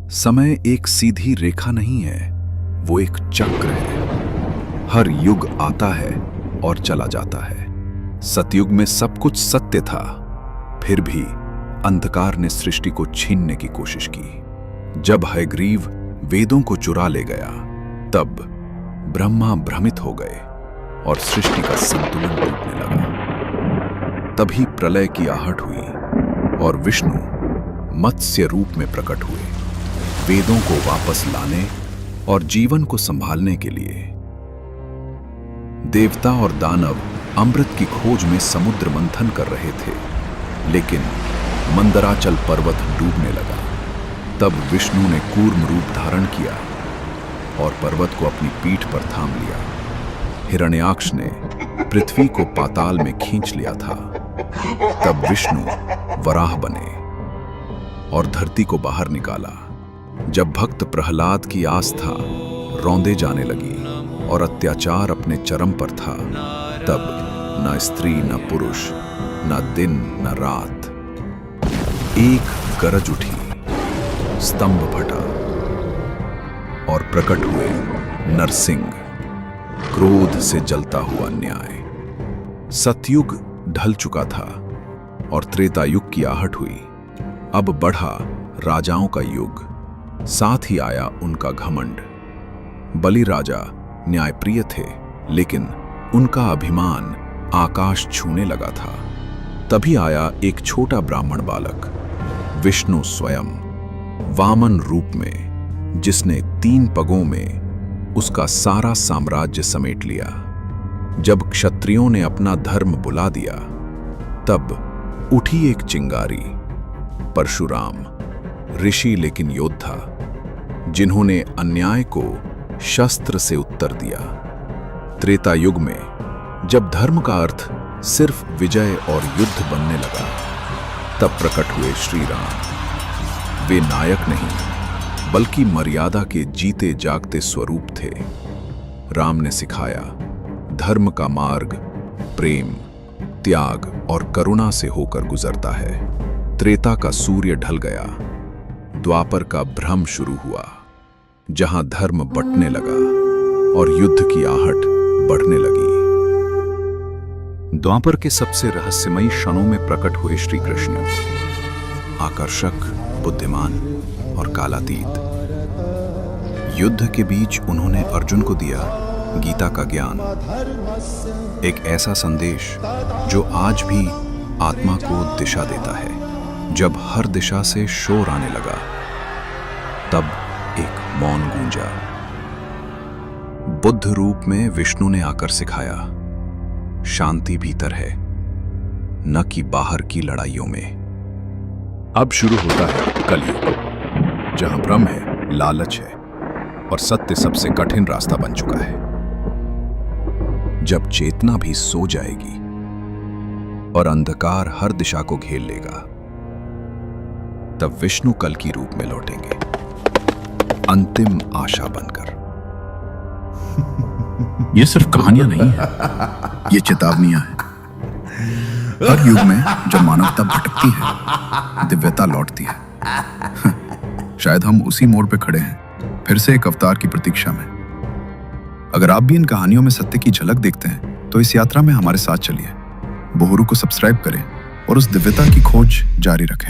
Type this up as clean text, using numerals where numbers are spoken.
समय एक सीधी रेखा नहीं है, वो एक चक्र है। हर युग आता है और चला जाता है। सतयुग में सब कुछ सत्य था, फिर भी अंधकार ने सृष्टि को छीनने की कोशिश की। जब हयग्रीव वेदों को चुरा ले गया, तब ब्रह्मा भ्रमित हो गए और सृष्टि का संतुलन टूटने लगा। तभी प्रलय की आहट हुई और विष्णु मत्स्य रूप में प्रकट हुए, वेदों को वापस लाने और जीवन को संभालने के लिए। देवता और दानव अमृत की खोज में समुद्र मंथन कर रहे थे, लेकिन मंदराचल पर्वत डूबने लगा। तब विष्णु ने कूर्म रूप धारण किया और पर्वत को अपनी पीठ पर थाम लिया। हिरण्याक्ष ने पृथ्वी को पाताल में खींच लिया था। तब विष्णु वराह बने और धरती को बाहर निकाला। जब भक्त प्रहलाद की आस्था रौंदे जाने लगी और अत्याचार अपने चरम पर था, तब न स्त्री न पुरुष, न दिन न रात, एक गरज उठी, स्तंभ फटा और प्रकट हुए नरसिंह, क्रोध से जलता हुआ न्याय। सतयुग ढल चुका था और त्रेता युग की आहट हुई। अब बढ़ा राजाओं का युग, साथ ही आया उनका घमंड। बलि राजा न्यायप्रिय थे, लेकिन उनका अभिमान आकाश छूने लगा था। तभी आया एक छोटा ब्राह्मण बालक, विष्णु स्वयं, वामन रूप में, जिसने 3 पगों में उसका सारा साम्राज्य समेट लिया। जब क्षत्रियों ने अपना धर्म बुला दिया, तब उठी एक चिंगारी, परशुराम, ऋषि लेकिन योद्धा, जिन्होंने अन्याय को शस्त्र से उत्तर दिया। त्रेता युग में जब धर्म का अर्थ सिर्फ विजय और युद्ध बनने लगा, तब प्रकट हुए श्री राम। वे नायक नहीं, बल्कि मर्यादा के जीते जागते स्वरूप थे। राम ने सिखाया, धर्म का मार्ग प्रेम, त्याग और करुणा से होकर गुजरता है। त्रेता का सूर्य ढल गया, द्वापर का भ्रम शुरू हुआ, जहां धर्म बंटने लगा और युद्ध की आहट बढ़ने लगी। द्वापर के सबसे रहस्यमयी क्षणों में प्रकट हुए श्री कृष्ण, आकर्षक, बुद्धिमान और कालातीत। युद्ध के बीच उन्होंने अर्जुन को दिया गीता का ज्ञान, एक ऐसा संदेश जो आज भी आत्मा को दिशा देता है। जब हर दिशा से शोर आने लगा, तब एक मौन गूंजा। बुद्ध रूप में विष्णु ने आकर सिखाया, शांति भीतर है, न कि बाहर की लड़ाइयों में। अब शुरू होता है कलयुग, जहां भ्रम है, लालच है और सत्य सबसे कठिन रास्ता बन चुका है। जब चेतना भी सो जाएगी और अंधकार हर दिशा को घेर लेगा, तब विष्णु कल की रूप में लौटेंगे, अंतिम आशा बनकर। ये सिर्फ कहानियां नहीं है, ये चेतावनियां हैं। हर युग में जब मानवता भटकती है, दिव्यता लौटती है। शायद हम उसी मोड़ पे खड़े हैं, फिर से एक अवतार की प्रतीक्षा में। अगर आप भी इन कहानियों में सत्य की झलक देखते हैं, तो इस यात्रा में हमारे साथ चलिए। बोहरू को सब्सक्राइब करें और उस दिव्यता की खोज जारी रखें।